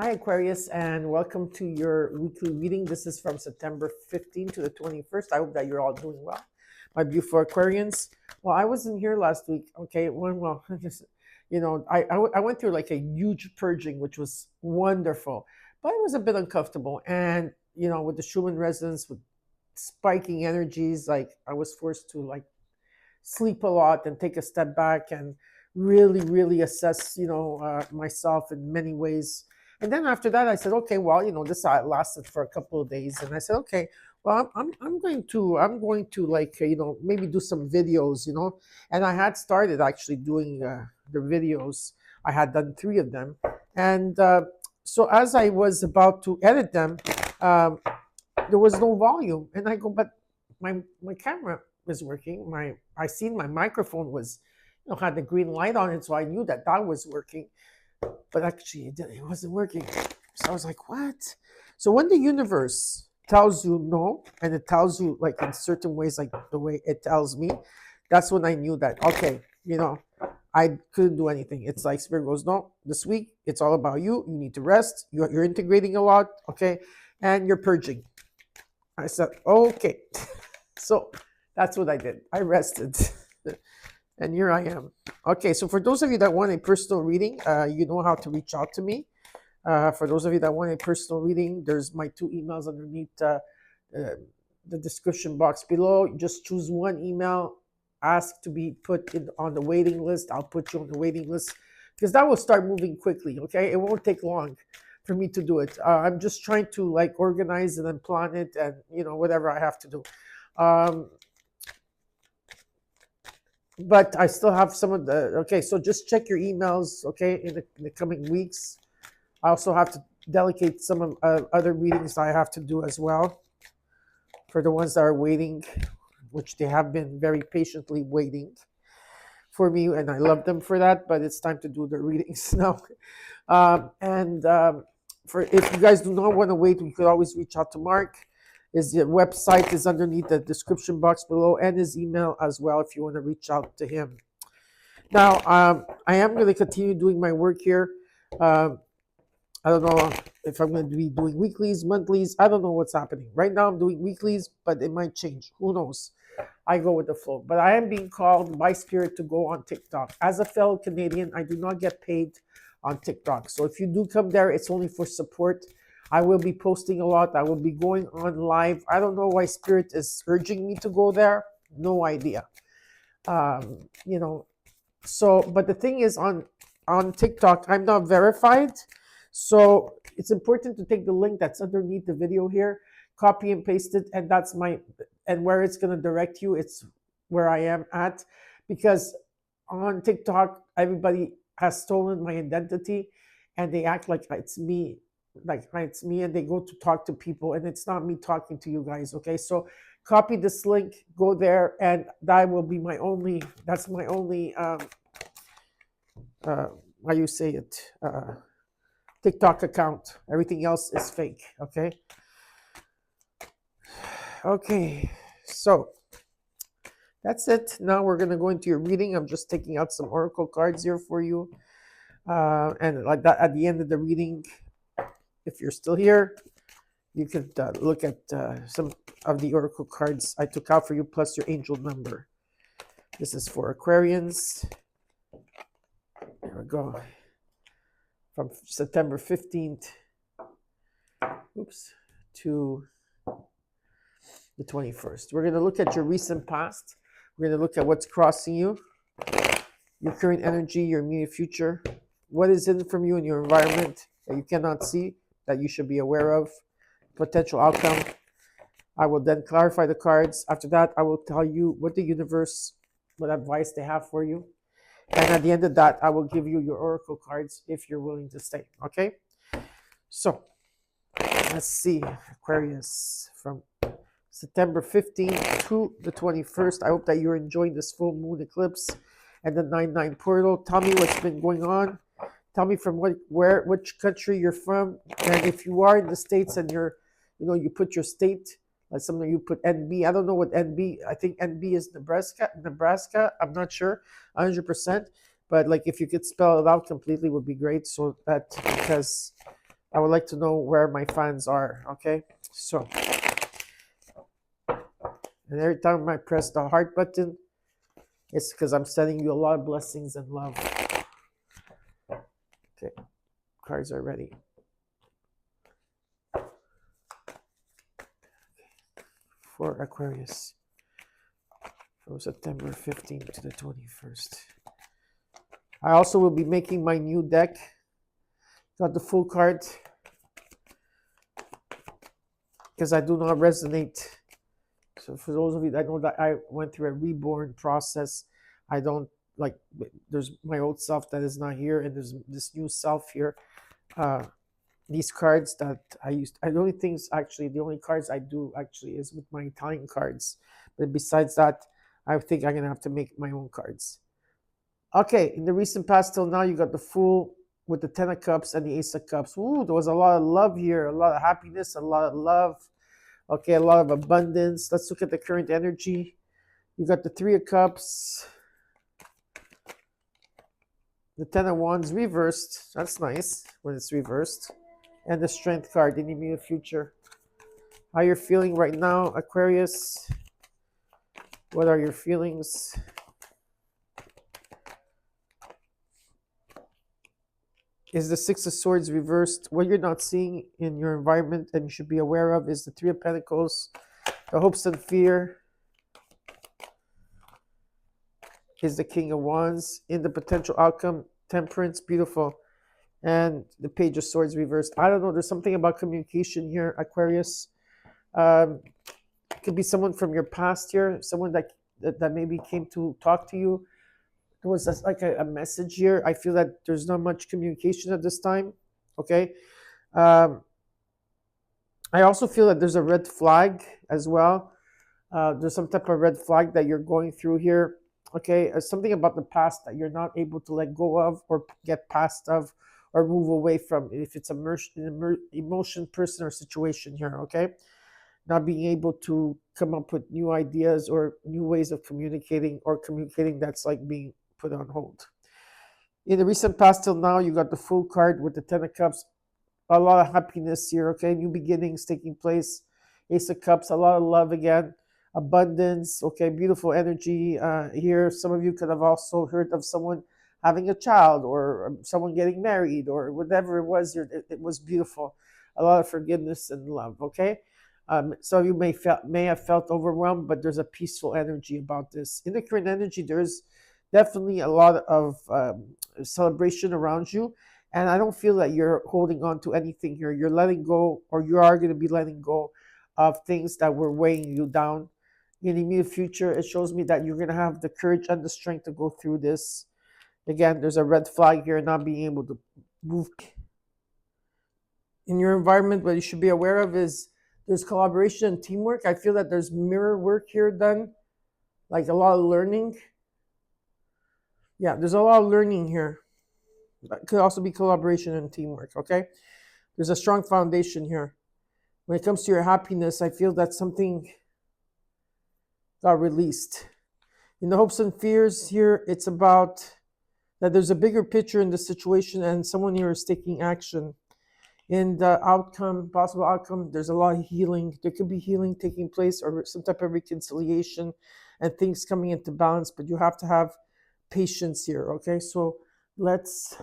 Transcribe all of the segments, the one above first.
Hi, Aquarius, and welcome to your weekly reading. This is from September 15th to the 21st. I hope that you're all doing well. My beautiful Aquarians. Well, I wasn't here last week. Okay, well, just, I went through like a huge purging, which was wonderful, but it was a bit uncomfortable. And, with the Schumann resonance, with spiking energies, like I was forced to like sleep a lot and take a step back and really, really assess, myself in many ways. And then after that, I said, okay, well, this lasted for a couple of days, and I said, okay, well, I'm going to like, maybe do some videos, and I had started actually doing the videos. I had done 3 of them, and so as I was about to edit them, um, there was no volume, and I go, but my camera was working. I seen my microphone was, had the green light on it, so I knew that that was working. But actually, it wasn't working. So I was like, what? So when the universe tells you no, and it tells you like in certain ways, like the way it tells me, that's when I knew that okay, I couldn't do anything. It's like Spirit goes, no, this week it's all about you. You need to rest. You're integrating a lot, okay, and you're purging. I said, okay. So that's what I did. I rested. And here I am. Okay, so for those of you that want a personal reading, you know how to reach out to me. For those of you that want a personal reading, there's my 2 emails underneath the description box below. Just choose one email, ask to be put on the waiting list. I'll put you on the waiting list because that will start moving quickly, okay? It won't take long for me to do it. I'm just trying to like organize and then plan it and, whatever I have to do. But I still have some of the, okay, so just check your emails, okay, in the coming weeks. I also have to delegate some of other readings I have to do as well for the ones that are waiting, which they have been very patiently waiting for me, and I love them for that, but it's time to do the readings now. For if you guys do not want to wait, you could always reach out to Mark. His website is underneath the description box below, and his email as well if you want to reach out to him. Now, I am going to continue doing my work here. I don't know if I'm going to be doing weeklies, monthlies. I don't know what's happening. Right now, I'm doing weeklies, but it might change. Who knows? I go with the flow. But I am being called by Spirit to go on TikTok. As a fellow Canadian, I do not get paid on TikTok. So if you do come there, it's only for support. I will be posting a lot. I will be going on live. I don't know why Spirit is urging me to go there. No idea. So, but the thing is, on TikTok, I'm not verified. So it's important to take the link that's underneath the video here, copy and paste it, and and where it's going to direct you, it's where I am at. Because on TikTok, everybody has stolen my identity and they act like it's me, and they go to talk to people, and it's not me talking to you guys, okay? So copy this link, go there, and that will be that's my only, how you say it, TikTok account. Everything else is fake, okay? Okay, so that's it. Now we're going to go into your reading. I'm just taking out some oracle cards here for you. And like that, at the end of the reading, if you're still here, you could look at some of the oracle cards I took out for you, plus your angel number. This is for Aquarians. There we go. From September 15th to the 21st. We're going to look at your recent past. We're going to look at what's crossing you, your current energy, your immediate future, what is hidden from you in your environment that you cannot see, that you should be aware of, potential outcome. I will then clarify the cards. After that, I will tell you what the universe, what advice they have for you. And at the end of that, I will give you your oracle cards if you're willing to stay, okay? So, let's see, Aquarius, from September 15th to the 21st. I hope that you're enjoying this full moon eclipse and the 9/9 portal. Tell me what's been going on. Tell me from which country you're from, and if you are in the States and you put your state, like some of you put NB. I don't know what NB. I think NB is Nebraska. I'm not sure, 100%. But like if you could spell it out completely, would be great. So that because I would like to know where my fans are, okay? So, and every time I press the heart button, it's because I'm sending you a lot of blessings and love. Okay, cards are ready. For Aquarius, from September 15th to the 21st. I also will be making my new deck. Got the full card because I do not resonate. So for those of you that know that I went through a reborn process, I don't like, there's my old self that is not here, and there's this new self here. These cards that I used, the only cards I do actually is with my Italian cards. But besides that, I think I'm gonna have to make my own cards. Okay, in the recent past till now, you got the Fool with the Ten of Cups and the Ace of Cups. Ooh, there was a lot of love here, a lot of happiness, a lot of love. Okay, a lot of abundance. Let's look at the current energy. You got the Three of Cups, the Ten of Wands reversed. That's nice when it's reversed. And the Strength card in the immediate future. How you're feeling right now, Aquarius? What are your feelings? Is the Six of Swords reversed? What you're not seeing in your environment and you should be aware of is the Three of Pentacles, the hopes and fear, is the King of Wands, in the potential outcome, Temperance, beautiful, and the Page of Swords reversed. I don't know, there's something about communication here, Aquarius. It could be someone from your past here, someone that maybe came to talk to you. There was like a message here. I feel that there's not much communication at this time. Okay. I also feel that there's a red flag as well. There's some type of red flag that you're going through here. Okay. Something about the past that you're not able to let go of or get past of or move away from, if it's an emotion, person, or situation here. Okay. Not being able to come up with new ideas or new ways of communicating, or communicating that's like being put on hold. In the recent past till now, you got the Fool card with the Ten of Cups. A lot of happiness here, okay? New beginnings taking place. Ace of Cups, a lot of love again. Abundance, okay? Beautiful energy here. Some of you could have also heard of someone having a child, or someone getting married, or whatever it was. It was beautiful. A lot of forgiveness and love, okay? Some of you may have felt overwhelmed, but there's a peaceful energy about this. In the current energy, there's definitely a lot of celebration around you, and I don't feel that you're holding on to anything here. You're letting go, or you are going to be letting go of things that were weighing you down. In the immediate future, it shows me that you're going to have the courage and the strength to go through this. Again, there's a red flag here, not being able to move in your environment. What you should be aware of is there's collaboration and teamwork. I feel that there's mirror work here done, like a lot of learning. Yeah, there's a lot of learning here. It could also be collaboration and teamwork, okay? There's a strong foundation here. When it comes to your happiness, I feel that something got released. In the hopes and fears here, it's about that there's a bigger picture in the situation, and someone here is taking action. In the outcome, possible outcome, there's a lot of healing. There could be healing taking place, or some type of reconciliation and things coming into balance, but you have to have patience here, okay? So let's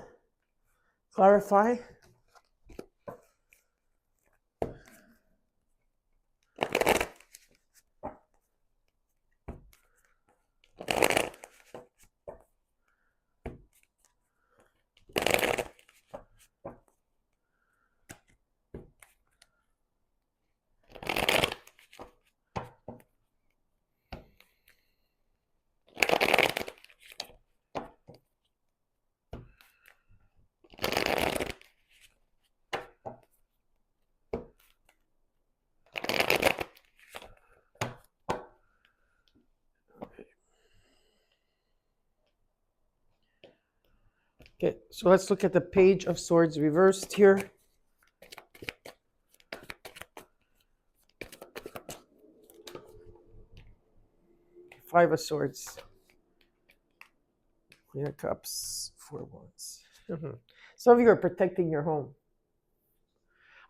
clarify. Okay, so let's look at the Page of Swords reversed here. Five of Swords. Queen of Cups, Four of Wands. Some of you are protecting your home.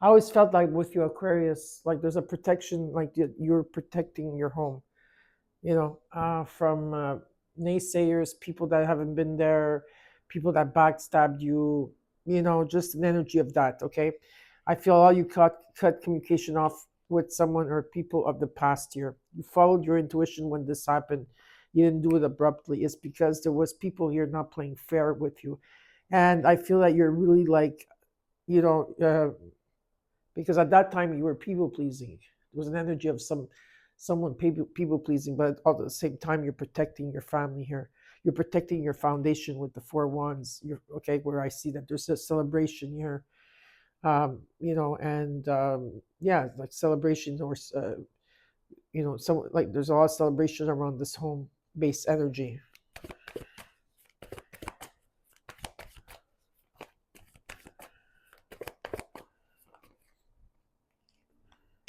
I always felt like with you, Aquarius, like there's a protection, like you're protecting your home, from naysayers, people that haven't been there, people that backstabbed you, just an energy of that. Okay, I feel all you cut communication off with someone or people of the past year. You followed your intuition when this happened. You didn't do it abruptly. It's because there was people here not playing fair with you, and I feel that you're really like, you know, uh, because at that time you were people pleasing. There was an energy of someone people pleasing, but at the same time you're protecting your family here. You're protecting your foundation with the four wands. You're okay. Where I see that there's a celebration here, and yeah, like celebration or some like there's a lot of celebration around this home base energy.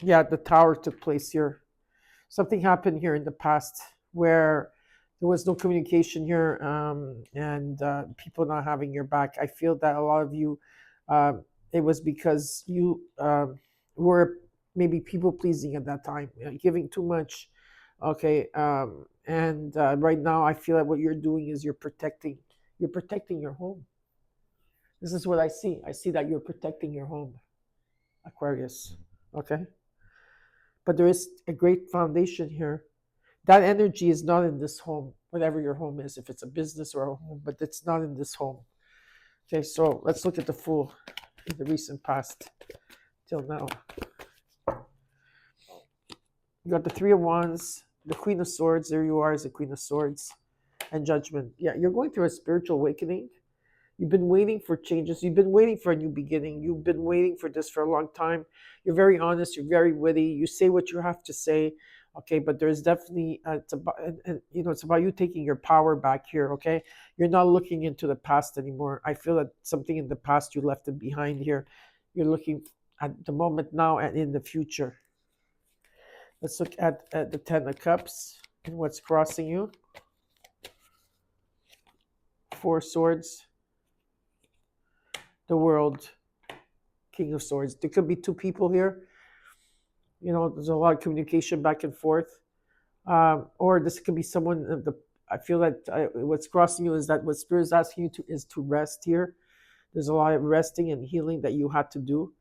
Yeah, the tower took place here. Something happened here in the past where there was no communication here, and people not having your back. I feel that a lot of you, it was because you were maybe people pleasing at that time, giving too much. Okay, and right now I feel that what you're doing is you're protecting your home. This is what I see. I see that you're protecting your home, Aquarius. Okay, but there is a great foundation here. That energy is not in this home, whatever your home is, if it's a business or a home, but it's not in this home. Okay, so let's look at the Fool in the recent past till now. You got the Three of Wands, the Queen of Swords. There you are as the Queen of Swords, and Judgment. Yeah, you're going through a spiritual awakening. You've been waiting for changes. You've been waiting for a new beginning. You've been waiting for this for a long time. You're very honest. You're very witty. You say what you have to say. Okay, but there's definitely it's about it's about you taking your power back here. Okay, you're not looking into the past anymore. I feel that something in the past you left it behind here. You're looking at the moment now and in the future. Let's look at the Ten of Cups and what's crossing you. Four Swords, the World, King of Swords. There could be two people here. There's a lot of communication back and forth. Or this could be someone of the. I feel that what's crossing you is that what Spirit is asking you to rest here. There's a lot of resting and healing that you had to do,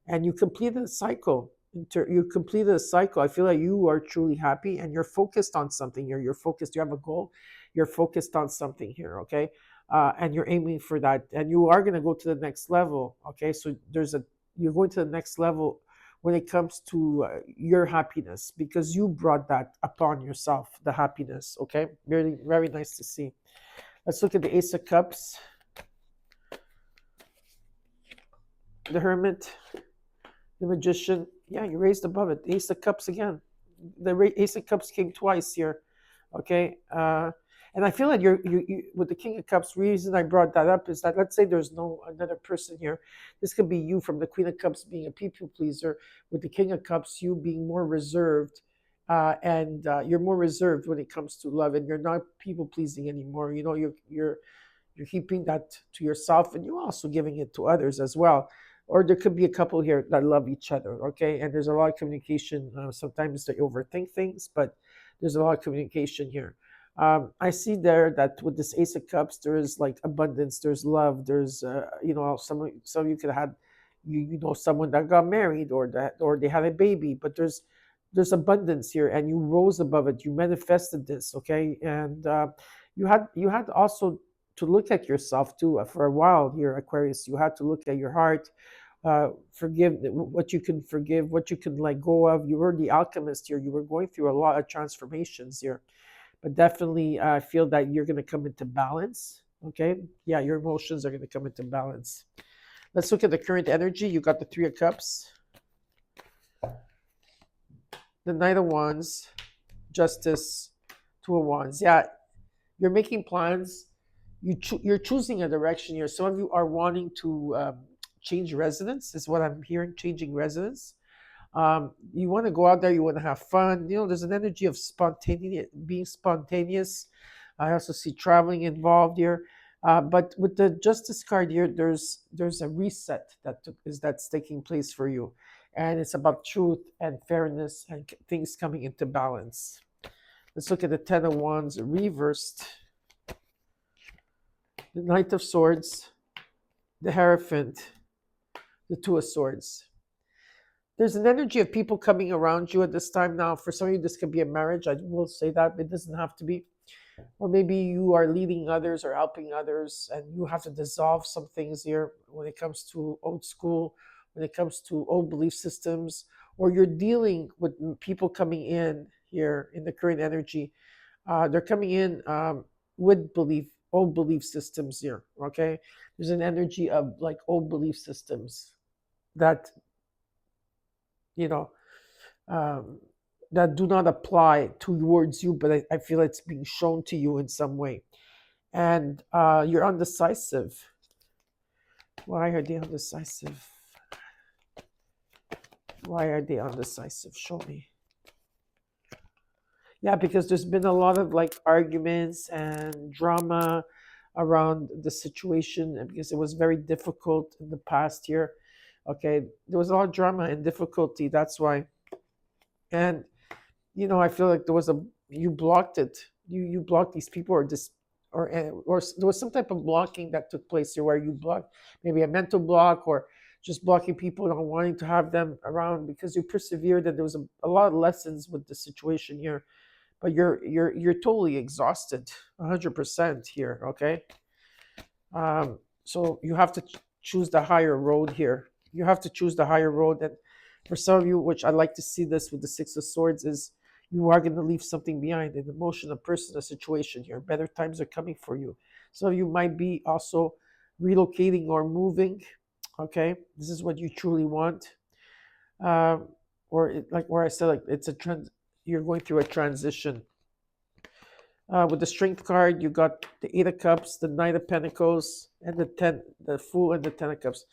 and you completed a cycle. You completed a cycle. I feel like you are truly happy, and you're focused on something here. You're focused. You have a goal. You're focused on something here. Okay, and you're aiming for that, and you are going to go to the next level. Okay, so you're going to the next level when it comes to your happiness, because you brought that upon yourself, the happiness. Okay, very, very nice to see. Let's look at the Ace of Cups, the Hermit, the Magician. Yeah, you raised above it. Ace of Cups again. The Ace of Cups came twice here. Okay, and I feel like you with the King of Cups. Reason I brought that up is that, let's say there's no another person here. This could be you from the Queen of Cups being a people pleaser, with the King of Cups you being more reserved, and you're more reserved when it comes to love, and you're not people pleasing anymore. You're keeping that to yourself, and you're also giving it to others as well. Or there could be a couple here that love each other. Okay, and there's a lot of communication. Sometimes they overthink things, but there's a lot of communication here. I see there that with this Ace of Cups, there is like abundance, there's love, there's some of you could have someone that got married, or they had a baby, but there's abundance here, and you rose above it. You manifested this, okay, and you had also to look at yourself too for a while here, Aquarius. You had to look at your heart. Forgive what you can forgive, what you can let go of. You were the alchemist here. You were going through a lot of transformations here, but definitely I feel that you're going to come into balance. Okay, yeah, your emotions are going to come into balance. Let's look at the current energy. You got the Three of Cups, the Knight of Wands, Justice, Two of Wands. Yeah, you're making plans. You're choosing a direction here. Some of you are wanting to change residence, is what I'm hearing. Changing residence. You want to go out there. You want to have fun. There's an energy of being spontaneous. I also see traveling involved here. But with the Justice card here, there's a reset that's taking place for you, and it's about truth and fairness and things coming into balance. Let's look at the Ten of Wands reversed, the Knight of Swords, the Hierophant, the Two of Swords. There's an energy of people coming around you at this time now. For some of you, this could be a marriage. I will say that, but it doesn't have to be. Or maybe you are leading others or helping others, and you have to dissolve some things here when it comes to old school, when it comes to old belief systems, or you're dealing with people coming in here in the current energy. They're coming in with old belief systems here. Okay, there's an energy of like old belief systems that you know um, that do not apply towards you, but I feel it's being shown to you in some way. And you're undecisive. Why are they undecisive? Why are they undecisive? Show me. Yeah, because there's been a lot of like arguments and drama around the situation, and because it was very difficult in the past year. Okay, there was a lot of drama and difficulty. That's why. And I feel like there was a you blocked it. You blocked these people, or this, or there was some type of blocking that took place here, where you blocked maybe a mental block, or just blocking people, not wanting to have them around because you persevered. And there was a lot of lessons with the situation here, but you're totally exhausted, 100% here. Okay, so you have to choose the higher road here. You have to choose the higher road, and for some of you, which I like to see this with the Six of Swords, is you are going to leave something behind, an emotion, a person, a situation here. Better times are coming for you. Some of you might be also relocating or moving. Okay, this is what you truly want, or like where I said, like it's a trend. You're going through a transition. With the Strength card, you got the Eight of Cups, the Knight of Pentacles, and the Fool, and the Ten of Cups.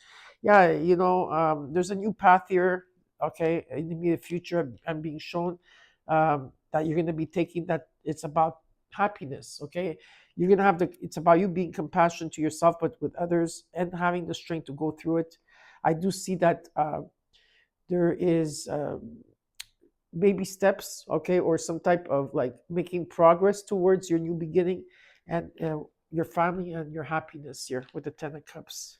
Yeah, there's a new path here. Okay, in the immediate future, I'm being shown that you're going to be taking that. It's about happiness. Okay, you're going to have it's about you being compassionate to yourself, but with others, and having the strength to go through it. I do see that there is. Baby steps, okay, or some type of like making progress towards your new beginning, and your family and your happiness here with the Ten of Cups.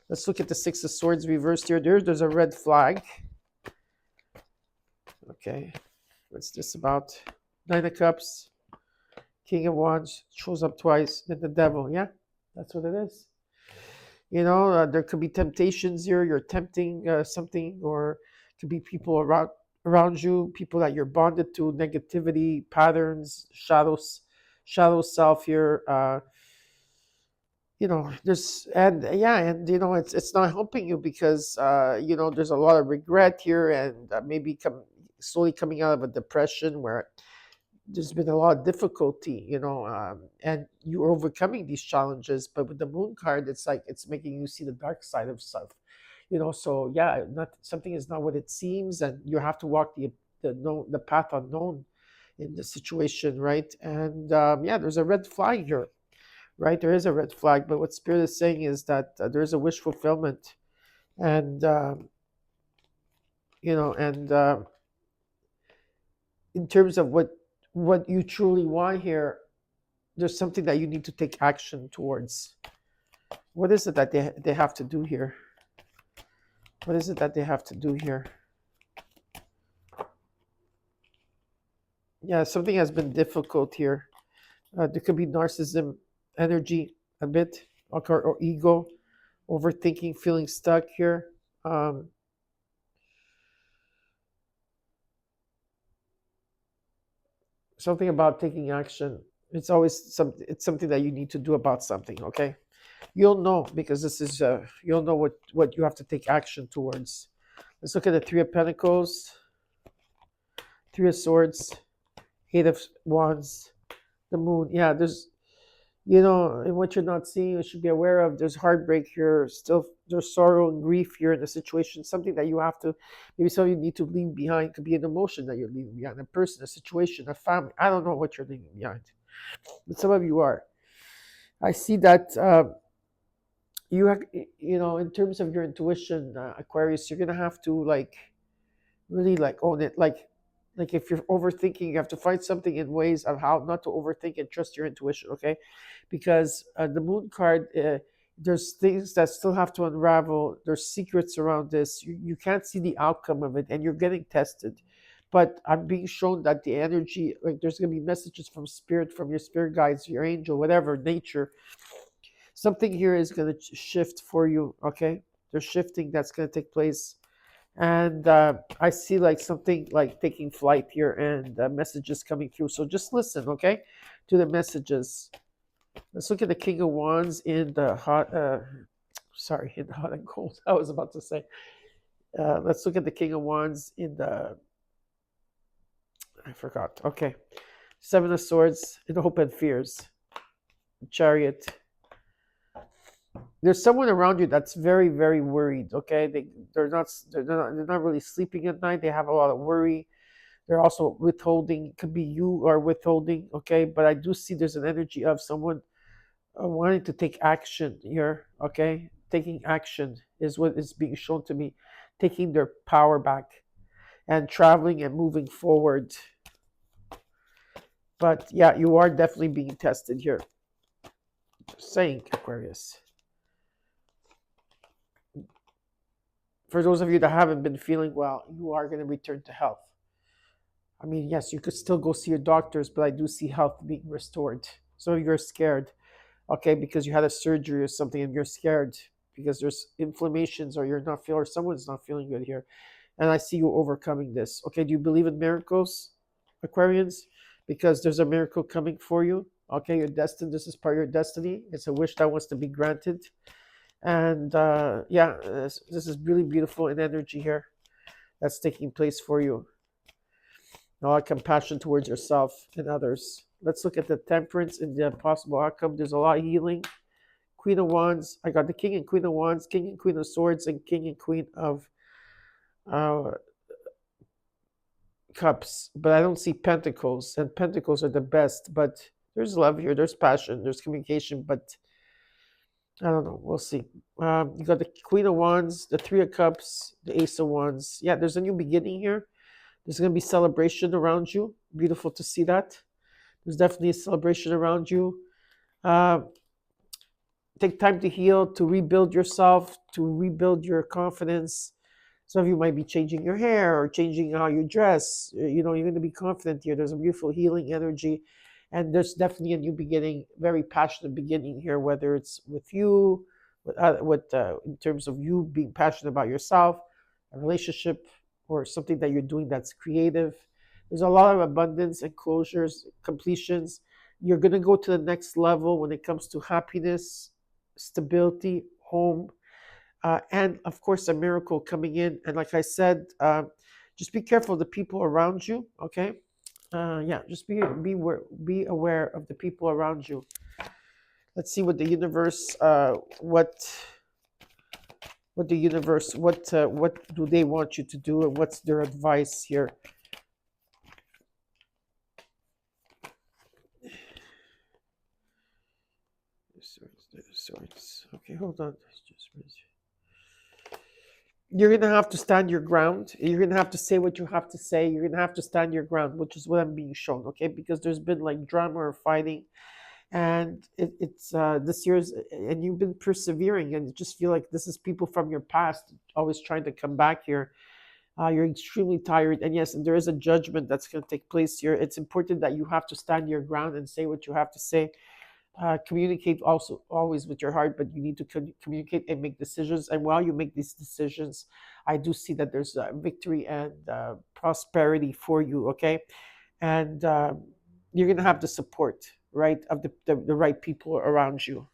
Let's look at the Six of Swords reversed here. There's a red flag. Okay, what's this about? Nine of Cups, King of Wands shows up twice, then the Devil. Yeah, that's what it is. There could be temptations here. You're tempting something, or it could be people around you, people that you're bonded to, negativity patterns, shadow self here. There's and yeah, and it's not helping you because there's a lot of regret here, and maybe slowly coming out of a depression where there's been a lot of difficulty, and you're overcoming these challenges. But with the Moon card, it's like it's making you see the dark side of stuff. So yeah, not something is not what it seems, and you have to walk the path unknown in the situation, right? And yeah, there's a red flag here, right? There is a red flag, but what Spirit is saying is that there is a wish fulfillment, and and in terms of what you truly want here, there's something that you need to take action towards. What is it that they have to do here? What is it that they have to do here? Yeah, something has been difficult here. There could be narcissism energy a bit, or ego, overthinking, feeling stuck here. Something about taking action. It's always it's something that you need to do about something. Okay, you'll know, because this is you'll know what you have to take action towards. Let's look at the Three of Pentacles, Three of Swords, Eight of Wands, the Moon. Yeah, there's and what you're not seeing, you should be aware of. There's heartbreak here, still there's sorrow and grief here in the situation. Something that you have to, maybe something you need to leave behind. It could be an emotion that you're leaving behind, a person, a situation, a family. I don't know what you're leaving behind, but some of you are. I see that you have, in terms of your intuition, Aquarius, you're gonna have to like really like own it. Like if you're overthinking, you have to find something in ways of how not to overthink and trust your intuition. Okay, because the Moon card. There's things that still have to unravel. There's secrets around this. You can't see the outcome of it, and you're getting tested. But I'm being shown that the energy, like there's going to be messages from spirit, from your spirit guides, your angel, whatever, nature. Something here is going to shift for you. Okay, there's shifting that's going to take place, and I see like something like taking flight here, and messages coming through. So just listen, okay, to the messages. Let's look at the King of Wands in the hot. Sorry, in the hot and cold. I was about to say. Let's look at the King of Wands in the. I forgot. Okay, Seven of Swords in hope and fears. Chariot. There's someone around you that's very, very worried. Okay, they're not really sleeping at night. They have a lot of worry. They're also withholding. Could be you are withholding. Okay, but I do see there's an energy of someone wanting to take action here. Okay, taking action is what is being shown to me, taking their power back and traveling and moving forward. But yeah, you are definitely being tested here. Just saying, Aquarius. For those of you that haven't been feeling well, you are going to return to health. I mean, yes, you could still go see your doctors, but I do see health being restored. So you're scared, okay, because you had a surgery or something and you're scared because there's inflammations or you're not feeling, or someone's not feeling good here. And I see you overcoming this. Okay, do you believe in miracles, Aquarians? Because there's a miracle coming for you. Okay, you're destined. This is part of your destiny. It's a wish that wants to be granted. And yeah, this is really beautiful in energy here that's taking place for you. A lot of compassion towards yourself and others. Let's look at the temperance and the possible outcome. There's a lot of healing. Queen of Wands. I got the King and Queen of Wands, King and Queen of Swords, and King and Queen of uh, Cups. But I don't see Pentacles, and Pentacles are the best. But there's love here, there's passion, there's communication, but I don't know. We'll see. You got the Queen of Wands, the Three of Cups, the Ace of Wands. Yeah, there's a new beginning here. There's going to be celebration around you. Beautiful to see that. There's definitely a celebration around you. Uh, take time to heal, to rebuild yourself, to rebuild your confidence. Some of you might be changing your hair or changing how you dress. You're going to be confident here. There's a beautiful healing energy. And there's definitely a new beginning, very passionate beginning here, whether it's with you, in terms of you being passionate about yourself, a relationship, or something that you're doing that's creative. There's a lot of abundance and closures, completions. You're going to go to the next level when it comes to happiness, stability, home, and of course, a miracle coming in. And like I said, just be careful of the people around you, okay? Yeah, just be aware of the people around you. Let's see what the universe, what the universe, what do they want you to do, and what's their advice here? Swords. Okay, hold on. You're gonna have to stand your ground. You're gonna have to say what you have to say. You're gonna have to stand your ground, which is what I'm being shown. Okay, because there's been like drama or fighting, and it's this year's, and you've been persevering, and you just feel like this is people from your past always trying to come back here. You're extremely tired, and yes, and there is a judgment that's going to take place here. It's important that you have to stand your ground and say what you have to say. Communicate also always with your heart, but you need to communicate and make decisions. And while you make these decisions, I do see that there's victory and prosperity for you. Okay, and you're gonna have the support, right, of the right people around you.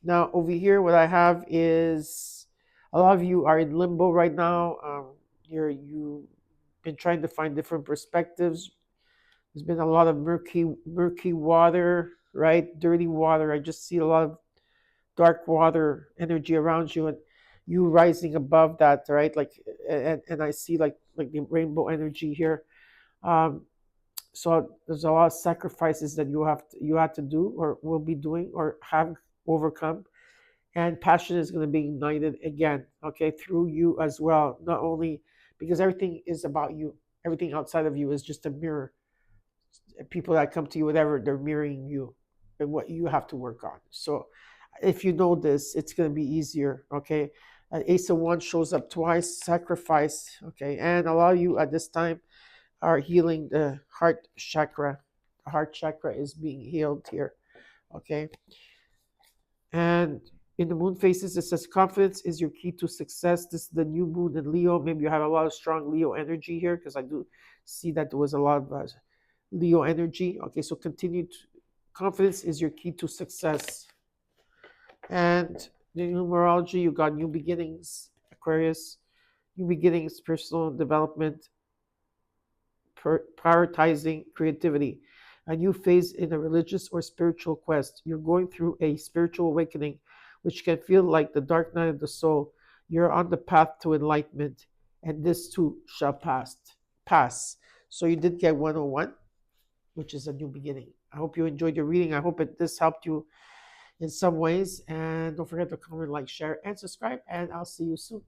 Now over here, what I have is a lot of you are in limbo right now. You've been trying to find different perspectives. There's been a lot of murky water, right? Dirty water. I just see a lot of dark water energy around you, and you rising above that, right? Like, and I see like the rainbow energy here. Um, So there's a lot of sacrifices that you had to do or will be doing or have overcome, and passion is going to be ignited again, okay, through you as well. Not only because everything is about you, everything outside of you is just a mirror. People that come to you, whatever, they're mirroring you and what you have to work on. So if you know this, it's going to be easier, okay. Ace of Wands shows up twice, sacrifice, okay, and a lot of you at this time are healing the heart chakra. The heart chakra is being healed here, okay. And in the moon phases, it says confidence is your key to success. This is the new moon in Leo. Maybe you have a lot of strong Leo energy here, because I do see that there was a lot of Leo energy. Okay, so confidence is your key to success. And the numerology, you got new beginnings, Aquarius, new beginnings, personal development, prioritizing creativity, a new phase in a religious or spiritual quest. You're going through a spiritual awakening, which can feel like the dark night of the soul. You're on the path to enlightenment, and this too shall pass. So you did get 101, which is a new beginning. I hope you enjoyed your reading. I hope this helped you in some ways. And don't forget to comment, like, share, and subscribe. And I'll see you soon.